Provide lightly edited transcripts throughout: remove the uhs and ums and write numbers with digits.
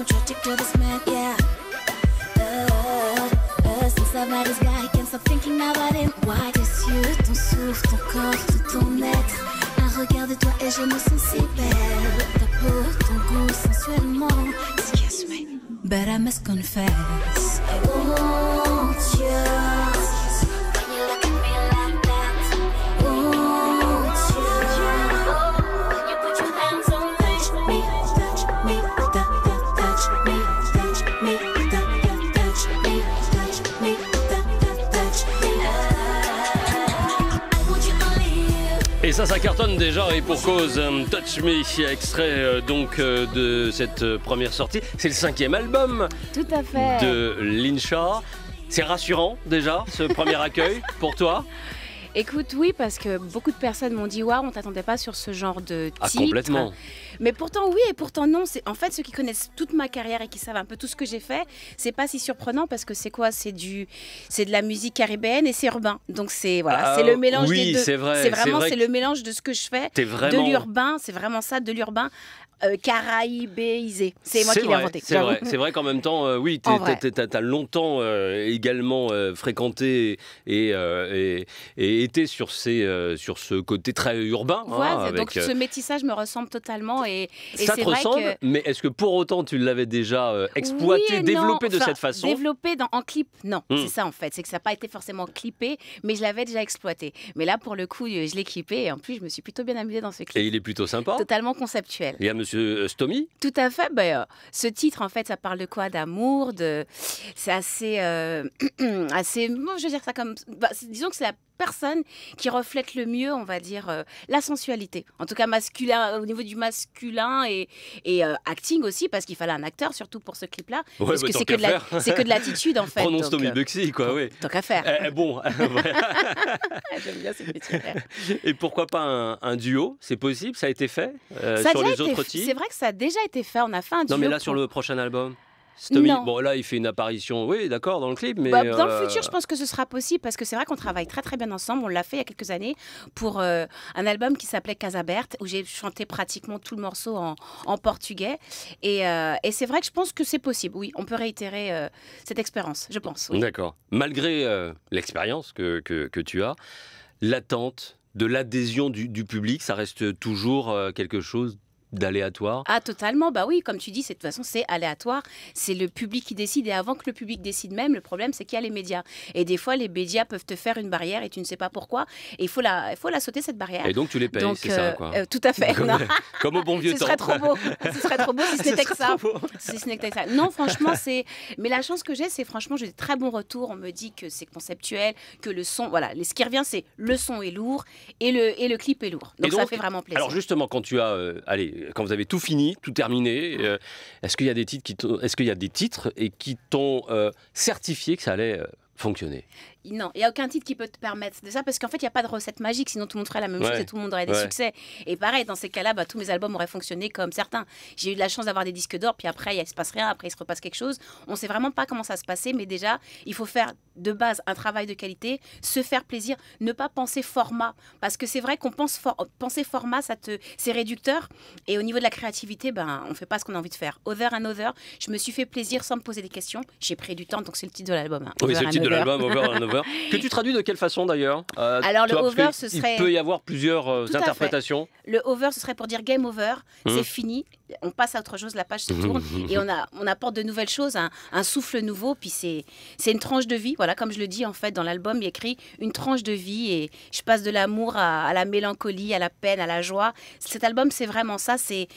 attracted to this man, yeah. Since I met this guy, I can't stop thinking about him. Why this you, ton souffle, ton corps, tout ton être. Un regard de toi et je me sens si belle. Ta peau, ton goût, sensuellement. Excuse me, but I must confess. I want you. When you look at me like that, I want you. When you put your hands on me, touch me, touch me, touch me, touch me, touch me, touch me, touch me. I want you to live. Et ça cartonne déjà et pour cause. Touch Me, extrait donc de cette première sortie. C'est le 5e album Tout à fait. de Linsha. C'est rassurant déjà ce premier accueil pour toi? Écoute, oui, parce que beaucoup de personnes m'ont dit waouh, on t'attendait pas sur ce genre de titre. Ah, complètement. Mais pourtant oui et pourtant non. En fait, ceux qui connaissent toute ma carrière et qui savent un peu tout ce que j'ai fait, c'est pas si surprenant parce que c'est quoi? C'est de la musique caribéenne et c'est urbain. Donc c'est voilà, c'est le mélange oui, des deux. c'est vrai. C'est le mélange de ce que je fais, de l'urbain. C'est vraiment ça, de l'urbain. Caraïbéisé. C'est moi qui l'ai inventé. C'est vrai qu'en même temps, oui, tu as longtemps également fréquenté et été sur ce côté très urbain. Ouais, hein, donc ce métissage me ressemble totalement. Et ça c'est te vrai ressemble, que... mais est-ce que pour autant tu l'avais déjà exploité, développé de cette façon? Développé en clip, non. C'est ça en fait. C'est que ça n'a pas été forcément clippé, mais je l'avais déjà exploité. Mais là, pour le coup, je l'ai clippé et en plus, je me suis plutôt bien amusée dans ce clip. Et il est plutôt sympa. Totalement conceptuel. Il y a Monsieur Stomy. Tout à fait. Ce titre, en fait, ça parle de quoi? D'amour, c'est assez, je veux dire ça comme, disons que c'est la personne qui reflète le mieux, on va dire, la sensualité. En tout cas, masculin, au niveau du masculin et acting aussi, parce qu'il fallait un acteur, surtout pour ce clip-là. Ouais, parce que c'est que de l'attitude, en fait. Prenons Stomy Bugsy, quoi, oui. Tant qu'à faire. Bon. J'aime bien ces petits frères. Et pourquoi pas un duo? C'est possible? Ça a été fait Ça sur les autres titres? C'est vrai que ça a déjà été fait. On a fait un duo. Non, mais là, sur le prochain album Stomy, bon là il fait une apparition, oui d'accord, dans le clip, mais dans le futur je pense que ce sera possible parce que c'est vrai qu'on travaille très très bien ensemble. On l'a fait il y a quelques années pour un album qui s'appelait Casabert où j'ai chanté pratiquement tout le morceau en portugais et c'est vrai que je pense que c'est possible, oui, on peut réitérer cette expérience, je pense. Oui. D'accord, malgré l'expérience que tu as, l'attente de l'adhésion du public, ça reste toujours quelque chose d'aléatoire? Ah totalement, bah oui, comme tu dis, de toute façon c'est aléatoire, c'est le public qui décide et avant que le public décide même, le problème c'est qu'il y a les médias et des fois les médias peuvent te faire une barrière et tu ne sais pas pourquoi et il faut la sauter cette barrière. Et donc tu les payes, c'est ça quoi. Tout à fait. Comme au bon vieux temps. Ce serait trop beau si ce n'était que ça. Si ce n'était que ça. Non franchement mais la chance que j'ai c'est franchement j'ai des très bons retours, on me dit que c'est conceptuel, que le son, voilà, ce qui revient c'est le son est lourd et le clip est lourd. Donc ça fait vraiment plaisir. Alors justement quand tu as, quand vous avez tout fini, tout terminé, est-ce qu'il y a des titres qui t'ont certifié que ça allait fonctionner? Non, il n'y a aucun titre qui peut te permettre de ça parce qu'en fait, il n'y a pas de recette magique, sinon tout le monde ferait la même chose et tout le monde aurait des succès. Et pareil, dans ces cas-là, tous mes albums auraient fonctionné comme certains. J'ai eu de la chance d'avoir des disques d'or, puis après, il ne se passe rien, après, il se repasse quelque chose. On ne sait vraiment pas comment ça se passait, mais déjà, il faut faire de base un travail de qualité, se faire plaisir, ne pas penser format. Parce que c'est vrai qu'on penser format, c'est réducteur. Et au niveau de la créativité, on ne fait pas ce qu'on a envie de faire. Over and Over, je me suis fait plaisir sans me poser des questions. J'ai pris du temps, donc c'est le titre de l'album. Oui, c'est le titre de l'album, Over and Over. Que tu traduis de quelle façon d'ailleurs? Alors le over, ce serait... Il peut y avoir plusieurs interprétations. Le over, ce serait pour dire game over, c'est fini, on passe à autre chose, la page se tourne et on apporte de nouvelles choses, un souffle nouveau, puis c'est une tranche de vie, voilà, comme je le dis en fait dans l'album, il y a écrit une tranche de vie et je passe de l'amour à la mélancolie, à la peine, à la joie. Cet album, c'est vraiment ça, c'est...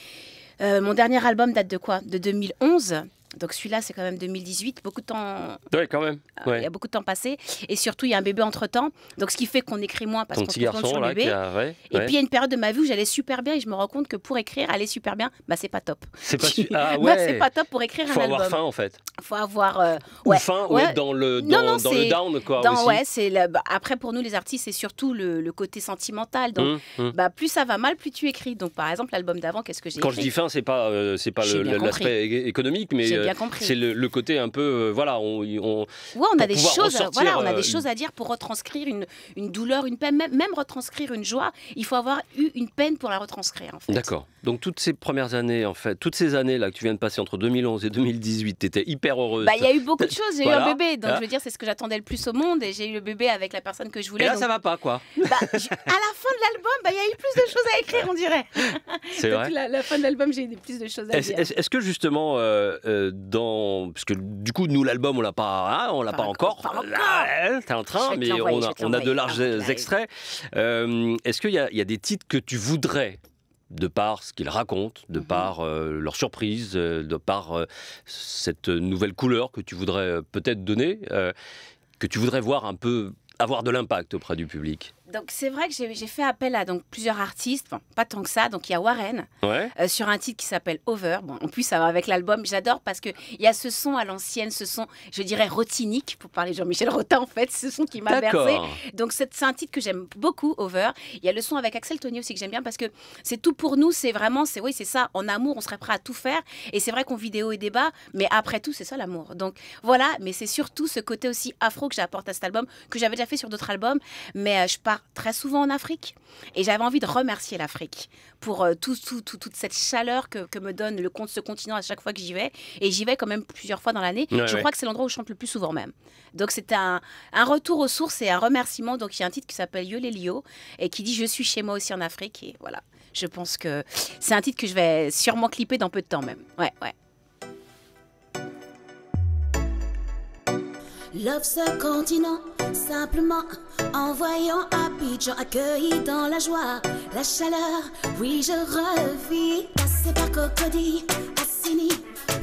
mon dernier album date de quoi? De 2011. Donc celui-là, c'est quand même 2018, beaucoup de temps. Oui, quand même. Il y a beaucoup de temps passé. Et surtout, il y a un bébé entre-temps. Donc ce qui fait qu'on écrit moins parce qu'on se concentre sur le bébé. Et puis il y a une période de ma vie où j'allais super bien et je me rends compte que pour écrire, aller super bien, c'est pas top. C'est pas, c'est pas top pour écrire un album. Faut avoir faim en fait. Faut avoir... Ou faim ou être dans le down quoi. Aussi. Après, pour nous les artistes, c'est surtout le côté sentimental. Donc plus ça va mal, plus tu écris. Donc par exemple, l'album d'avant, qu'est-ce que j'ai écrit? Quand je dis faim, c'est pas l'aspect économique, mais bien compris. C'est le côté un peu, voilà, on a des choses, on a des choses à dire pour retranscrire une douleur, une peine, même retranscrire une joie. Il faut avoir eu une peine pour la retranscrire, en fait. D'accord. Donc toutes ces premières années, en fait, toutes ces années là que tu viens de passer entre 2011 et 2018, tu étais hyper heureuse. Il y a eu beaucoup de choses. J'ai eu un bébé, donc je veux dire, c'est ce que j'attendais le plus au monde, et j'ai eu le bébé avec la personne que je voulais. Et là, donc... ça va pas, quoi. À la fin de l'album, il y a eu plus de choses à écrire, on dirait. C'est vrai. La fin de l'album, j'ai eu plus de choses à dire. Est-ce que justement, parce que du coup, nous, l'album, on l'a pas encore. T'es en train, mais on a de larges extraits. Est-ce qu'il y a des titres que tu voudrais, de par ce qu'ils racontent, de par leur surprise, de par cette nouvelle couleur que tu voudrais peut-être donner, que tu voudrais voir un peu avoir de l'impact auprès du public? Donc c'est vrai que j'ai fait appel à plusieurs artistes, pas tant que ça. Donc il y a Warren sur un titre qui s'appelle Over. Bon, en plus ça va avec l'album, j'adore parce que il y a ce son à l'ancienne, ce son, je dirais rotinique pour parler de Jean-Michel Rotin en fait, ce son qui m'a bercé. Donc c'est un titre que j'aime beaucoup, Over. Il y a le son avec Axel Tonny aussi que j'aime bien parce que c'est tout pour nous, c'est vraiment, c'est ça. En amour, on serait prêt à tout faire. Et c'est vrai qu'on vit des hauts et des bas, mais après tout, c'est ça l'amour. Donc voilà, mais c'est surtout ce côté aussi afro que j'apporte à cet album, que j'avais déjà fait sur d'autres albums, mais je pars très souvent en Afrique et j'avais envie de remercier l'Afrique pour toute cette chaleur que me donne ce continent à chaque fois que j'y vais, et j'y vais quand même plusieurs fois dans l'année. Je crois que c'est l'endroit où je chante le plus souvent même. Donc c'est un retour aux sources et un remerciement. Donc il y a un titre qui s'appelle Yolelio et qui dit je suis chez moi aussi en Afrique, et voilà, je pense que c'est un titre que je vais sûrement clipper dans peu de temps même. Ouais. Love ce continent, simplement en voyant Abidjan accueilli dans la joie, la chaleur, oui je revis. Passé par Cocody, Assini,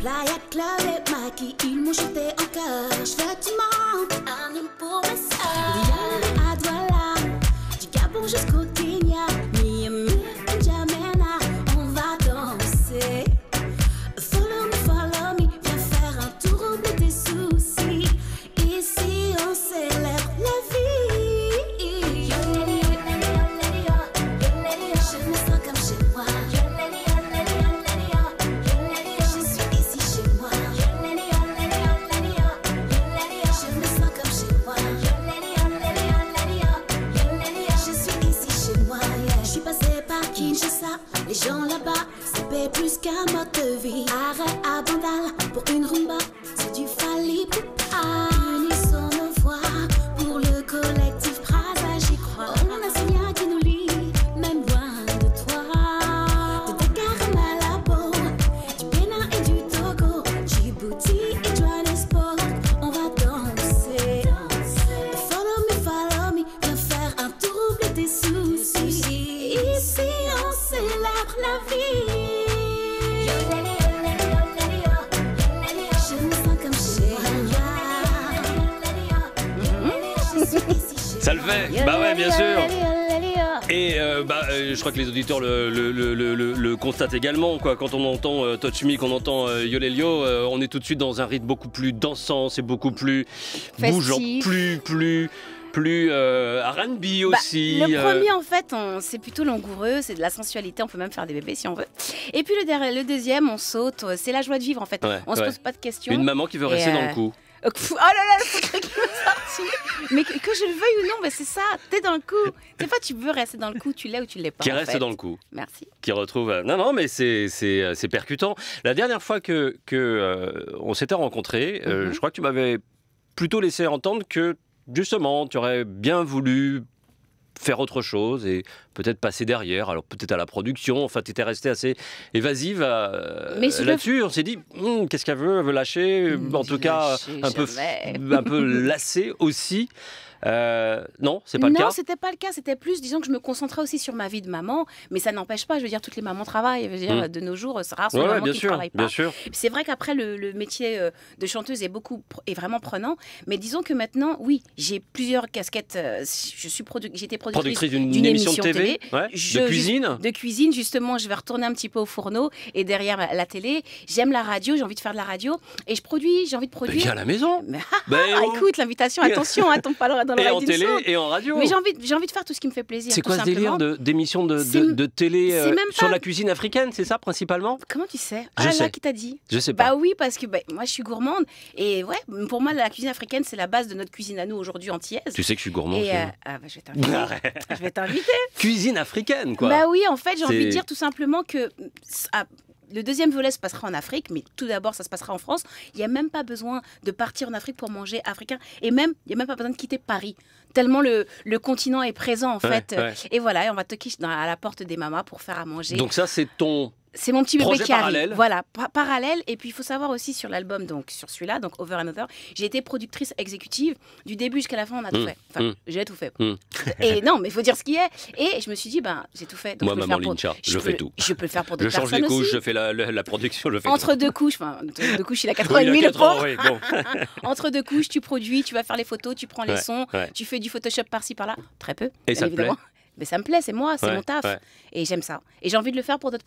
Playa Club et Maki, ils m'ont jeté en cœur. Je veux que tu manques un homme pour mes sœurs. À Douala, du Gabon jusqu'au Kenya, Miami, N'Djamena, on va danser. Follow me, viens faire un tour, oublie tes soucis. Ici on célèbre la vie. Je me sens comme chez moi. Je suis ici chez moi. Je me sens comme chez moi. Je suis ici chez moi. Je suis passée par Kinshasa. Les gens là-bas, c'est paie plus qu'un mode de vie. Arrêt à Bandal pour une rumba, c'est du Fally Ipupa. Unissons nos voix pour le collectif Praza, j'y crois. On a ce lien qui nous lie, même loin de toi. De Dakar à Malabo, du Bénin et du Togo, Djibouti et Johannesburg, on va danser. Follow me, viens faire un tour, oublie tes soucis. Ici on célèbre la vie. Je me sens comme chez Ça le fait. Bah ouais, bien sûr. Et je crois que les auditeurs le constatent également, quoi. Quand on entend Touch Me, qu'on entend Yolelio, on est tout de suite dans un rythme beaucoup plus dansant, c'est beaucoup plus bougeant, plus R&B aussi. Le premier, en fait, c'est plutôt langoureux, c'est de la sensualité, on peut même faire des bébés si on veut. Et puis le deuxième, on saute, c'est la joie de vivre en fait. On se pose pas de questions. Une maman qui veut rester dans le coup. Oh là là, le truc qui m'est sorti. Mais que je le veuille ou non, c'est ça, t'es dans le coup. Des fois, tu veux rester dans le coup, tu l'es ou tu l'es pas. Qui reste dans le coup. Merci. Qui retrouve. Non, mais c'est percutant. La dernière fois que on s'était rencontrés, je crois que tu m'avais plutôt laissé entendre que justement, tu aurais bien voulu faire autre chose et peut-être passer derrière, alors peut-être à la production. Enfin, tu étais restée assez évasive là-dessus. On s'est dit, qu'est-ce qu'elle veut? Elle veut lâcher, en tout cas un peu lassée aussi. Non, c'est pas le cas. Non, c'était pas le cas. C'était plus, disons que je me concentrais aussi sur ma vie de maman, mais ça n'empêche pas. Je veux dire, toutes les mamans travaillent. Je veux dire, de nos jours, c'est rare les mamans qui ne travaillent pas. Bien sûr. C'est vrai qu'après, le métier de chanteuse est vraiment prenant. Mais disons que maintenant, oui, j'ai plusieurs casquettes. J'étais productrice d'une émission de TV, de cuisine. Justement, je vais retourner un petit peu au fourneau et derrière la télé. J'aime la radio. J'ai envie de faire de la radio et j'ai envie de produire. Viens à la maison. Écoute, l'invitation. Attention, tombe pas dans dans le Et en Riding télé Show. et en radio. Mais j'ai envie de faire tout ce qui me fait plaisir. C'est quoi ce délire d'émissions de télé sur la cuisine africaine, c'est ça principalement? Comment tu sais? Je sais. Là, qui t'a dit? Je sais pas. Bah oui, parce que moi je suis gourmande et ouais, pour moi la cuisine africaine c'est la base de notre cuisine à nous aujourd'hui antillaise. Tu sais que je suis gourmand. Et je vais t'inviter. Je vais t'inviter. Cuisine africaine, quoi. Bah oui, en fait, j'ai envie de dire tout simplement que le deuxième volet se passera en Afrique, mais tout d'abord, ça se passera en France. Il n'y a même pas besoin de partir en Afrique pour manger africain. Et même, il n'y a même pas besoin de quitter Paris. Tellement le continent est présent, en fait. Ouais. Et voilà, et on va toquer à la porte des mamas pour faire à manger. Donc ça, c'est ton... C'est mon petit bébé projet qui arrive. parallèle. Voilà, parallèle. Et puis, il faut savoir aussi sur l'album, donc sur celui-là, donc Over and Over, j'ai été productrice exécutive. Du début jusqu'à la fin, on a tout fait. Enfin, j'ai tout fait. Et non, mais il faut dire ce qui est. Et je me suis dit, j'ai tout fait. Donc moi, maman Lincha, je fais tout. Je peux le faire pour d'autres personnes aussi. Je change les couches, je fais la production, je fais entre deux couches, il a 4 ans et demi, le pauvre. Oui, bon. Entre deux couches, tu produis, tu vas faire les photos, tu prends les sons, tu fais du Photoshop par-ci, par-là. Très peu, et ça évidemment. Mais ça me plaît, c'est moi, c'est mon taf. Et j'aime ça. Et j'ai envie de le faire pour d'autres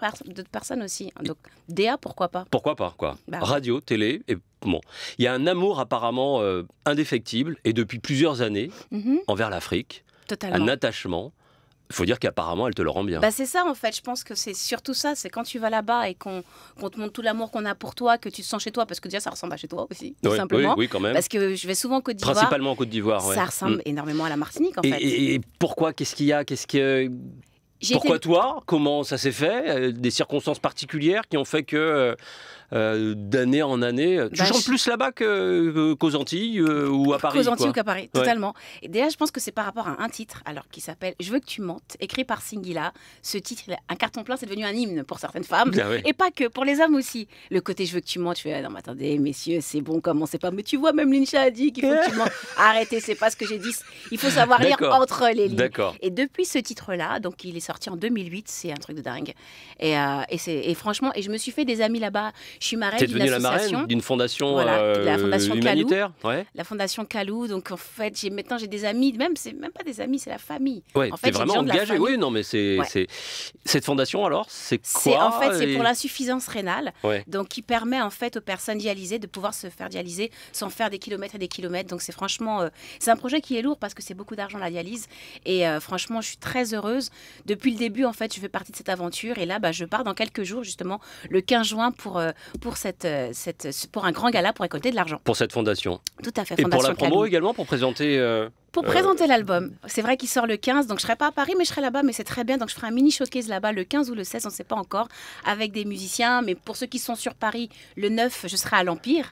personnes aussi. Donc, DA, pourquoi pas? Pourquoi pas, quoi. Radio, télé, et bon. Il y a un amour apparemment indéfectible, et depuis plusieurs années, envers l'Afrique. Totalement. Un attachement. Il faut dire qu'apparemment, elle te le rend bien. C'est ça, en fait. Je pense que c'est surtout ça. C'est quand tu vas là-bas et qu'on te montre tout l'amour qu'on a pour toi, que tu te sens chez toi, parce que déjà, ça ressemble à chez toi aussi, tout simplement. Oui, quand même. Parce que je vais souvent en Côte d'Ivoire. Principalement en Côte d'Ivoire, Ça ressemble énormément à la Martinique, en fait. Et pourquoi? Qu'est-ce qu'il y a? Pourquoi toi? Comment ça s'est fait? Des circonstances particulières qui ont fait que d'année en année, tu chantes plus là-bas qu'aux Antilles ou à Paris? Qu'aux Antilles ou qu'à Paris, totalement. Et déjà, je pense que c'est par rapport à un titre, alors qui s'appelle Je veux que tu mentes, écrit par Singila. Ce titre, un carton plein, c'est devenu un hymne pour certaines femmes, et pas que, pour les hommes aussi. Le côté Je veux que tu mentes, je fais non, mais attendez, messieurs, c'est bon, commencez pas. Mais tu vois, même Lincha a dit qu'il faut que tu mentes. Arrêtez, c'est pas ce que j'ai dit. Il faut savoir lire entre les lignes. Et depuis ce titre-là, donc il est sorti en 2008, c'est un truc de dingue. Et franchement, je me suis fait des amis là-bas. Je suis marraine d'une association. T'es devenue la marraine d'une fondation, la fondation humanitaire. La fondation Kalou. Donc en fait, maintenant j'ai des amis. C'est même pas des amis, c'est la famille. Ouais, en fait, t'es vraiment engagée. Oui, non, mais c'est cette fondation alors, c'est quoi? En fait, c'est pour l'insuffisance rénale. Donc qui permet en fait aux personnes dialysées de pouvoir se faire dialyser sans faire des kilomètres et des kilomètres. Donc c'est franchement, c'est un projet qui est lourd parce que c'est beaucoup d'argent la dialyse. Et franchement, je suis très heureuse. Depuis le début, en fait, je fais partie de cette aventure. Et là, je pars dans quelques jours justement, le 15 juin pour un grand gala pour récolter de l'argent. Pour cette fondation. Tout à fait. Et pour la promo également, pour présenter... Pour présenter l'album. C'est vrai qu'il sort le 15, donc je ne serai pas à Paris, mais je serai là-bas, mais c'est très bien. Donc je ferai un mini showcase là-bas le 15 ou le 16, on ne sait pas encore, avec des musiciens. Mais pour ceux qui sont sur Paris, le 9, je serai à l'Empire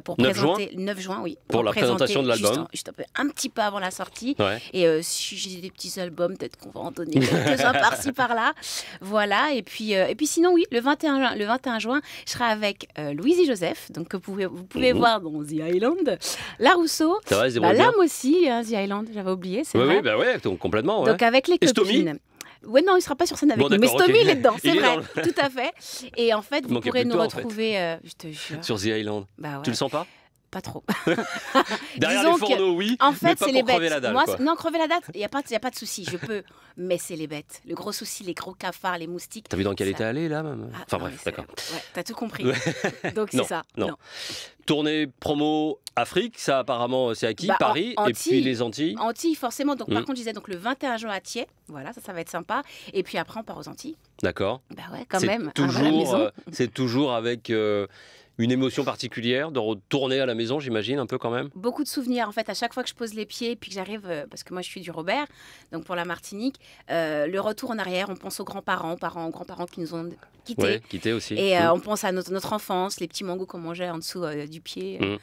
pour présenter... 9 juin, oui. Pour la présentation de l'album. Juste un petit peu avant la sortie. Et si j'ai des petits albums, peut-être qu'on va en donner quelques-uns par-ci, par-là. Voilà. Et puis sinon, oui, le 21 juin, je serai avec Louise et Joseph, donc que vous pouvez voir dans The Island. La Rousseau, l'âme aussi, The Island, j'avais oublié, c'est vrai. Oui, complètement. Donc avec les copines. Ouais, non, il ne sera pas sur scène avec nous. Mais Stomy, il est dedans, c'est vrai. Tout à fait. Et en fait, vous pourrez nous retrouver, je te jure. Sur The Island. Tu le sens pas? Pas trop. Derrière les fourneaux, oui. En fait, c'est les bêtes. Crever la dalle, non, crever la dalle, il n'y a pas de souci. Je peux. Mais c'est les bêtes. Le gros souci, les gros cafards, les moustiques. T'as vu dans quel état elle est là même? Enfin bref, d'accord. Ouais, t'as tout compris. Donc c'est ça. Non. Tournée promo Afrique, ça apparemment c'est acquis. Paris et puis les Antilles. Antilles, forcément. Donc par contre, je disais donc le 21 juin à Thiers. Voilà, ça va être sympa. Et puis après, on part aux Antilles. D'accord. Bah ouais, quand même. C'est toujours avec. Une émotion particulière de retourner à la maison, j'imagine, un peu quand même? Beaucoup de souvenirs. En fait, à chaque fois que je pose les pieds, puis que j'arrive, parce que moi je suis du Robert, donc pour la Martinique, le retour en arrière, on pense aux grands-parents, grands-parents qui nous ont quittés. Ouais, quittés aussi. Et on pense à notre enfance, les petits mangos qu'on mangeait en dessous du pied.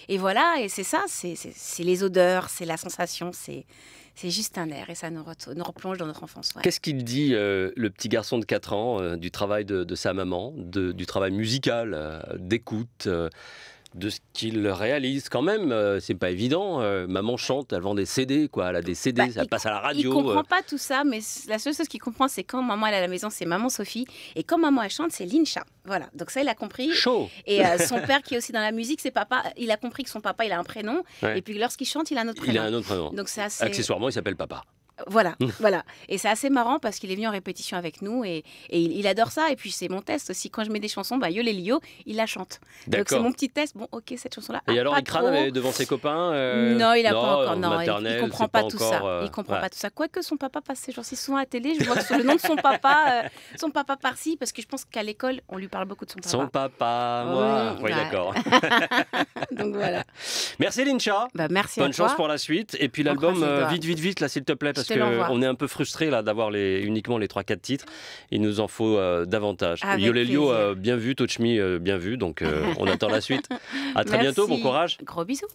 Et voilà, et c'est ça, c'est les odeurs, c'est la sensation, c'est juste un air et ça nous replonge dans notre enfance. Ouais. Qu'est-ce qu'il dit, le petit garçon de 4 ans, du travail de sa maman, du travail musical, d'écoute, de ce qu'il réalise quand même? C'est pas évident. Maman chante, elle vend des CD, quoi. Elle a des CD, ça passe à la radio. Il comprend pas tout ça, mais la seule chose qu'il comprend, c'est quand maman elle est à la maison, c'est maman Sophie. Et quand maman elle chante, c'est Lincha. Voilà, donc ça il a compris. Chaud. Et son père qui est aussi dans la musique, c'est papa. Il a compris que son papa il a un prénom. Et puis lorsqu'il chante, il a un autre prénom. Il a un autre prénom. Donc c'est assez... Accessoirement, il s'appelle papa. Voilà, voilà. Et c'est assez marrant parce qu'il est venu en répétition avec nous et il adore ça. Et puis c'est mon test aussi. Quand je mets des chansons, Yo les Lio, il la chante. Donc c'est mon petit test. Bon, ok, cette chanson-là. Et alors, pas il crame devant ses copains Non, il a pas encore. Non, il comprend pas tout encore, ça. Il comprend pas tout ça. Quoique son papa passe ces jours-ci souvent à la télé, je vois que sur le nom de son papa par-ci, parce que je pense qu'à l'école, on lui parle beaucoup de son papa. Son papa, moi. Oui, d'accord. Donc voilà. Merci Lincha. Merci à toi. Bonne chance pour la suite. Et puis l'album, vite, là, s'il te plaît, parce qu'on est un peu frustré là d'avoir uniquement les 3-4 titres. Il nous en faut davantage. Yo les Lio, bien vu. Touch Me, bien vu. Donc on attend la suite. À très bientôt. Bon courage. Gros bisous.